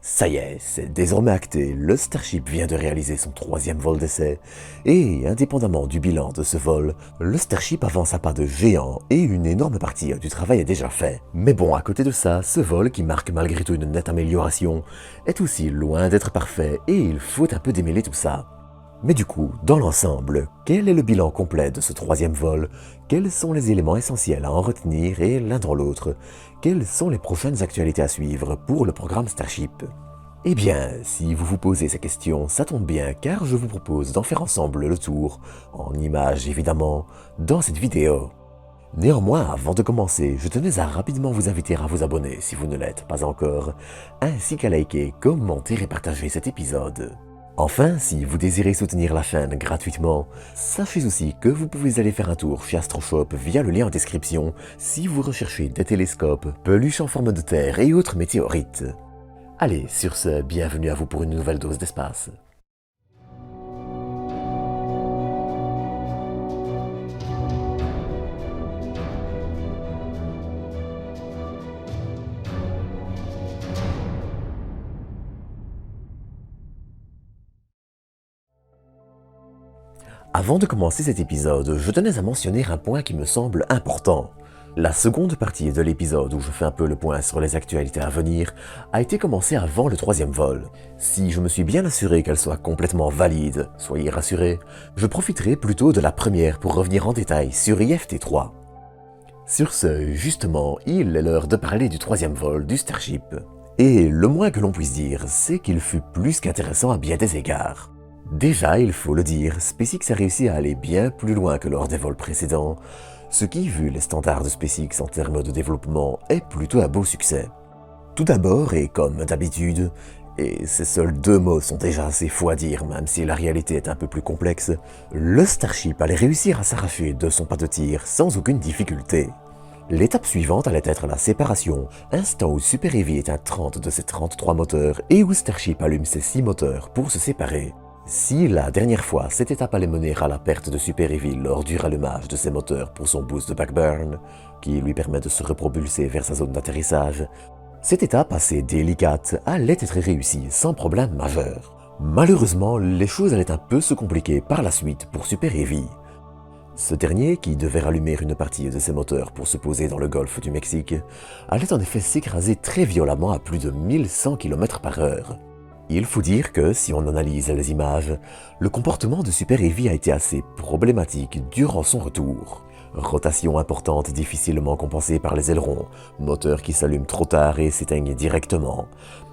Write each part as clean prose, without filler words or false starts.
Ça y est, c'est désormais acté, le Starship vient de réaliser son troisième vol d'essai, et indépendamment du bilan de ce vol, le Starship avance à pas de géant et une énorme partie du travail est déjà fait. Mais bon, à côté de ça, ce vol, qui marque malgré tout une nette amélioration, est aussi loin d'être parfait et il faut un peu démêler tout ça. Mais du coup, dans l'ensemble, quel est le bilan complet de ce troisième vol? Quels sont les éléments essentiels à en retenir et l'un dans l'autre? Quelles sont les prochaines actualités à suivre pour le programme Starship? Eh bien, si vous vous posez ces questions, ça tombe bien car je vous propose d'en faire ensemble le tour, en images évidemment, dans cette vidéo. Néanmoins, avant de commencer, je tenais à rapidement vous inviter à vous abonner si vous ne l'êtes pas encore, ainsi qu'à liker, commenter et partager cet épisode. Enfin, si vous désirez soutenir la chaîne gratuitement, sachez aussi que vous pouvez aller faire un tour chez Astroshop via le lien en description si vous recherchez des télescopes, peluches en forme de terre et autres météorites. Allez, sur ce, bienvenue à vous pour une nouvelle dose d'espace. Avant de commencer cet épisode, je tenais à mentionner un point qui me semble important. La seconde partie de l'épisode où je fais un peu le point sur les actualités à venir a été commencée avant le troisième vol. Si je me suis bien assuré qu'elle soit complètement valide, soyez rassurés, je profiterai plutôt de la première pour revenir en détail sur IFT3. Sur ce, justement, il est l'heure de parler du troisième vol du Starship. Et le moins que l'on puisse dire, c'est qu'il fut plus qu'intéressant à bien des égards. Déjà, il faut le dire, SpaceX a réussi à aller bien plus loin que lors des vols précédents, ce qui, vu les standards de SpaceX en termes de développement, est plutôt un beau succès. Tout d'abord, et comme d'habitude, et ces seuls deux mots sont déjà assez faux à dire même si la réalité est un peu plus complexe, le Starship allait réussir à s'arracher de son pas de tir sans aucune difficulté. L'étape suivante allait être la séparation, instant où Super Heavy éteint 30 de ses 33 moteurs et où Starship allume ses 6 moteurs pour se séparer. Si la dernière fois, cette étape allait mener à la perte de Super Heavy lors du rallumage de ses moteurs pour son boost de backburn, qui lui permet de se repropulser vers sa zone d'atterrissage, cette étape assez délicate allait être réussie sans problème majeur. Malheureusement, les choses allaient un peu se compliquer par la suite pour Super Heavy. Ce dernier, qui devait rallumer une partie de ses moteurs pour se poser dans le golfe du Mexique, allait en effet s'écraser très violemment à plus de 1100 km/h. Il faut dire que, si on analyse les images, le comportement de Super Heavy a été assez problématique durant son retour. Rotation importante difficilement compensée par les ailerons, moteurs qui s'allument trop tard et s'éteignent directement.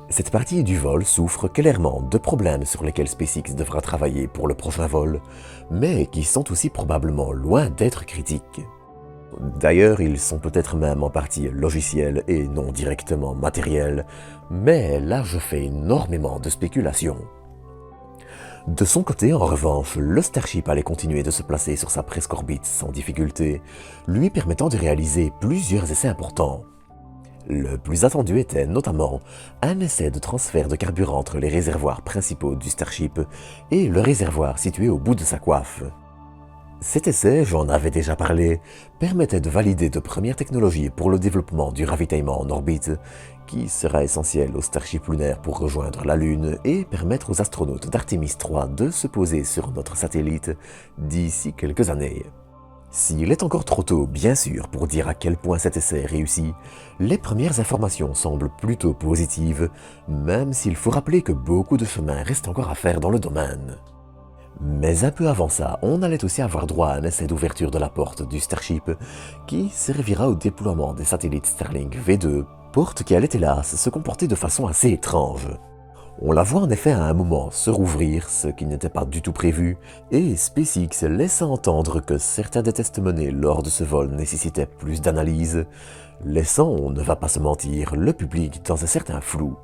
Cette partie du vol souffre clairement de problèmes sur lesquels SpaceX devra travailler pour le prochain vol, mais qui sont aussi probablement loin d'être critiques. D'ailleurs, ils sont peut-être même en partie logiciels et non directement matériels, mais là je fais énormément de spéculations. De son côté, en revanche, le Starship allait continuer de se placer sur sa presque orbite sans difficulté, lui permettant de réaliser plusieurs essais importants. Le plus attendu était notamment un essai de transfert de carburant entre les réservoirs principaux du Starship et le réservoir situé au bout de sa coiffe. Cet essai, j'en avais déjà parlé, permettait de valider de premières technologies pour le développement du ravitaillement en orbite, qui sera essentiel au Starship lunaire pour rejoindre la Lune et permettre aux astronautes d'Artemis 3 de se poser sur notre satellite d'ici quelques années. S'il est encore trop tôt, bien sûr, pour dire à quel point cet essai est réussi, les premières informations semblent plutôt positives, même s'il faut rappeler que beaucoup de chemin reste encore à faire dans le domaine. Mais un peu avant ça, on allait aussi avoir droit à un essai d'ouverture de la porte du Starship qui servira au déploiement des satellites Starlink V2, porte qui allait hélas se comporter de façon assez étrange. On la voit en effet à un moment se rouvrir, ce qui n'était pas du tout prévu, et SpaceX laissa entendre que certains des tests menés lors de ce vol nécessitaient plus d'analyse, laissant, on ne va pas se mentir, le public dans un certain flou.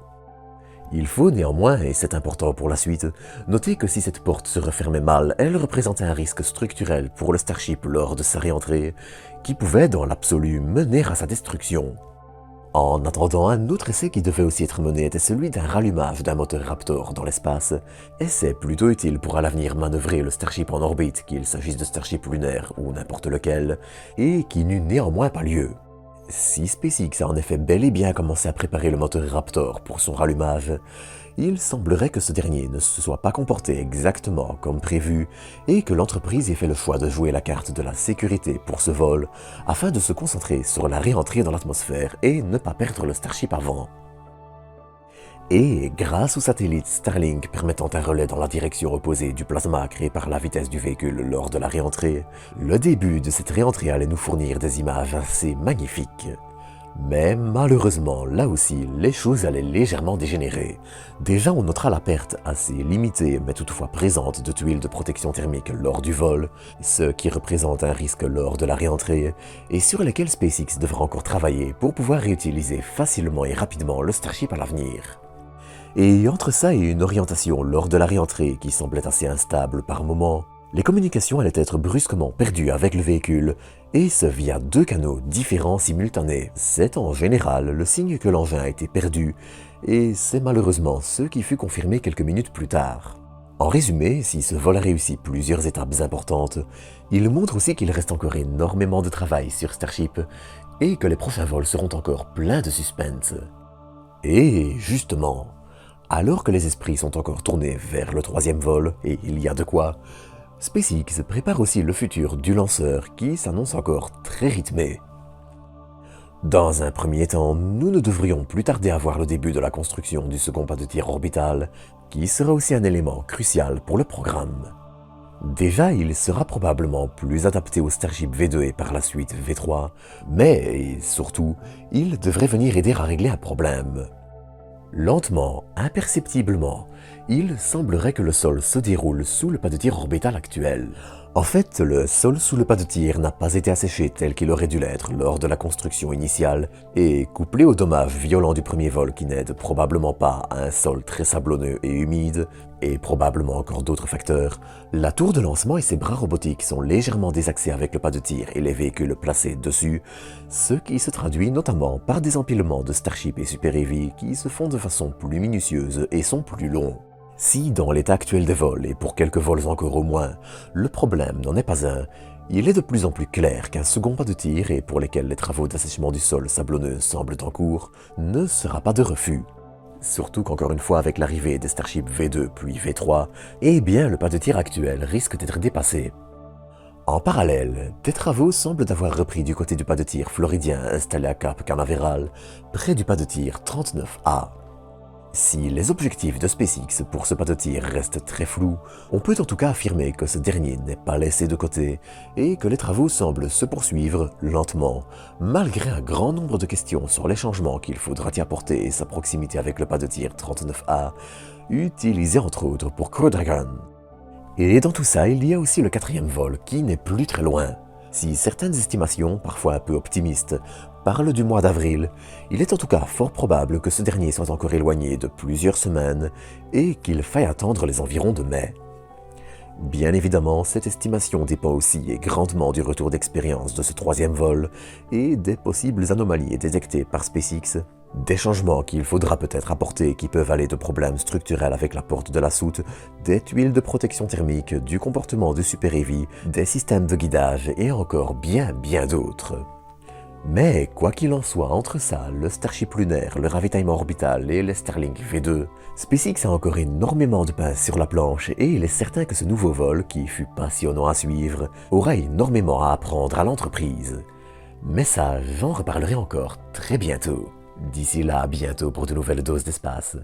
Il faut néanmoins, et c'est important pour la suite, noter que si cette porte se refermait mal, elle représentait un risque structurel pour le Starship lors de sa réentrée, qui pouvait dans l'absolu mener à sa destruction. En attendant, un autre essai qui devait aussi être mené était celui d'un rallumage d'un moteur Raptor dans l'espace, essai plutôt utile pour à l'avenir manœuvrer le Starship en orbite, qu'il s'agisse de Starship lunaire ou n'importe lequel, et qui n'eut néanmoins pas lieu. Si SpaceX a en effet bel et bien commencé à préparer le moteur Raptor pour son rallumage, il semblerait que ce dernier ne se soit pas comporté exactement comme prévu et que l'entreprise ait fait le choix de jouer la carte de la sécurité pour ce vol afin de se concentrer sur la réentrée dans l'atmosphère et ne pas perdre le Starship avant. Et grâce au satellite Starlink permettant un relais dans la direction opposée du plasma créé par la vitesse du véhicule lors de la réentrée, le début de cette réentrée allait nous fournir des images assez magnifiques. Mais malheureusement, là aussi, les choses allaient légèrement dégénérer. Déjà, on notera la perte assez limitée, mais toutefois présente de tuiles de protection thermique lors du vol, ce qui représente un risque lors de la réentrée, et sur lesquels SpaceX devra encore travailler pour pouvoir réutiliser facilement et rapidement le Starship à l'avenir. Et entre ça et une orientation lors de la réentrée qui semblait assez instable par moments, les communications allaient être brusquement perdues avec le véhicule, et ce via 2 canaux différents simultanés. C'est en général le signe que l'engin a été perdu, et c'est malheureusement ce qui fut confirmé quelques minutes plus tard. En résumé, si ce vol a réussi plusieurs étapes importantes, il montre aussi qu'il reste encore énormément de travail sur Starship, et que les prochains vols seront encore pleins de suspense. Et justement, alors que les esprits sont encore tournés vers le 3e vol, et il y a de quoi, SpaceX prépare aussi le futur du lanceur qui s'annonce encore très rythmé. Dans un premier temps, nous ne devrions plus tarder à voir le début de la construction du second pas de tir orbital, qui sera aussi un élément crucial pour le programme. Déjà, il sera probablement plus adapté au Starship V2 et par la suite V3, mais, et surtout, il devrait venir aider à régler un problème. Lentement, imperceptiblement, il semblerait que le sol se déroule sous le pas de tir orbital actuel. En fait, le sol sous le pas de tir n'a pas été asséché tel qu'il aurait dû l'être lors de la construction initiale, et couplé aux dommages violents du premier vol qui n'aident probablement pas à un sol très sablonneux et humide, et probablement encore d'autres facteurs, la tour de lancement et ses bras robotiques sont légèrement désaxés avec le pas de tir et les véhicules placés dessus, ce qui se traduit notamment par des empilements de Starship et Super Heavy qui se font de façon plus minutieuse et sont plus longs. Si dans l'état actuel des vols, et pour quelques vols encore au moins, le problème n'en est pas un, il est de plus en plus clair qu'un second pas de tir, et pour lesquels les travaux d'assèchement du sol sablonneux semblent en cours, ne sera pas de refus. Surtout qu'encore une fois avec l'arrivée des Starship V2 puis V3, eh bien le pas de tir actuel risque d'être dépassé. En parallèle, des travaux semblent avoir repris du côté du pas de tir floridien installé à Cap Canaveral, près du pas de tir 39A. Si les objectifs de SpaceX pour ce pas de tir restent très flous, on peut en tout cas affirmer que ce dernier n'est pas laissé de côté et que les travaux semblent se poursuivre lentement, malgré un grand nombre de questions sur les changements qu'il faudra y apporter et sa proximité avec le pas de tir 39A, utilisé entre autres pour Crew Dragon. Et dans tout ça, il y a aussi le 4e vol qui n'est plus très loin. Si certaines estimations, parfois un peu optimistes, parlent du mois d'avril, il est en tout cas fort probable que ce dernier soit encore éloigné de plusieurs semaines et qu'il faille attendre les environs de mai. Bien évidemment, cette estimation dépend aussi et grandement du retour d'expérience de ce 3e vol et des possibles anomalies détectées par SpaceX, des changements qu'il faudra peut-être apporter qui peuvent aller de problèmes structurels avec la porte de la soute, des tuiles de protection thermique, du comportement du Super Heavy, des systèmes de guidage et encore bien d'autres. Mais quoi qu'il en soit, entre ça, le Starship lunaire, le ravitaillement orbital et les Starlink V2, SpaceX a encore énormément de pain sur la planche et il est certain que ce nouveau vol, qui fut passionnant à suivre, aura énormément à apprendre à l'entreprise. Mais ça, j'en reparlerai encore très bientôt. D'ici là, à bientôt pour de nouvelles doses d'espace.